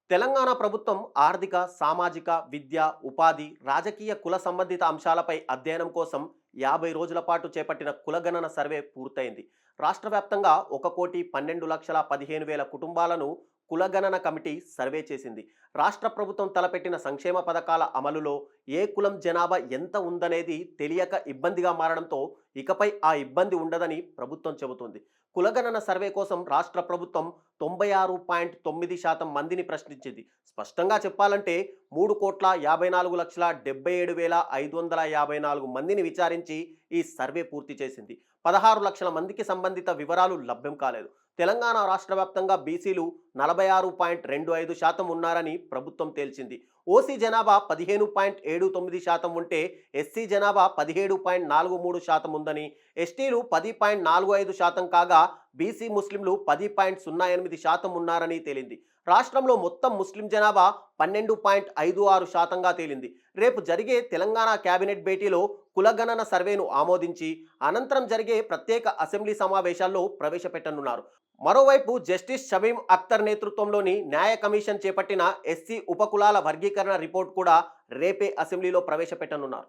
తెలంగాణ ప్రభుత్వం ఆర్థిక, సామాజిక, విద్య, ఉపాధి, రాజకీయ, కుల సంబంధిత అంశాలపై అధ్యయనం కోసం 50 రోజుల పాటు చేపట్టిన కులగణన సర్వే పూర్తయింది. రాష్ట్ర వ్యాప్తంగా 1,12,15,000 కుటుంబాలను కులగణన కమిటీ సర్వే చేసింది. రాష్ట్ర ప్రభుత్వం తలపెట్టిన సంక్షేమ పథకాల అమలులో ఏ కులం జనాభా ఎంత ఉందనేది తెలియక ఇబ్బందిగా మారడంతో ఇకపై ఆ ఇబ్బంది ఉండదని ప్రభుత్వం చెబుతుంది. కులగణన సర్వే కోసం రాష్ట్ర ప్రభుత్వం 96.9% మందిని ప్రశ్నించింది. స్పష్టంగా చెప్పాలంటే 3,54,77,554 మందిని విచారించి ఈ సర్వే పూర్తి చేసింది. 16 లక్షల మందికి సంబంధిత వివరాలు లభ్యం కాలేదు. తెలంగాణ రాష్ట్ర వ్యాప్తంగా బీసీలు 46.25% ఉన్నారని ప్రభుత్వం తేల్చింది. ఓసీ జనాభా 15.79% ఉంటే ఎస్సీ జనాభా 17.43% ఉందని, ఎస్టీలు 10.45% కాగా బీసీ ముస్లింలు 10.08% ఉన్నారని తేలింది. రాష్ట్రంలో మొత్తం ముస్లిం జనాభా 12.56%గా తేలింది. రేపు జరిగే తెలంగాణ కేబినెట్ భేటీలో కులగణన సర్వేను ఆమోదించి అనంతరం జరిగే ప్రత్యేక అసెంబ్లీ సమావేశాల్లో ప్రవేశపెట్టనున్నారు. మరోవైపు జస్టిస్ షమీం అఖ్తర్ నేతృత్వంలోని న్యాయ కమిషన్ చేపట్టిన ఎస్సీ ఉపకులాల వర్గీకరణ రిపోర్ట్ కూడా రేపే అసెంబ్లీలో ప్రవేశపెట్టనున్నారు.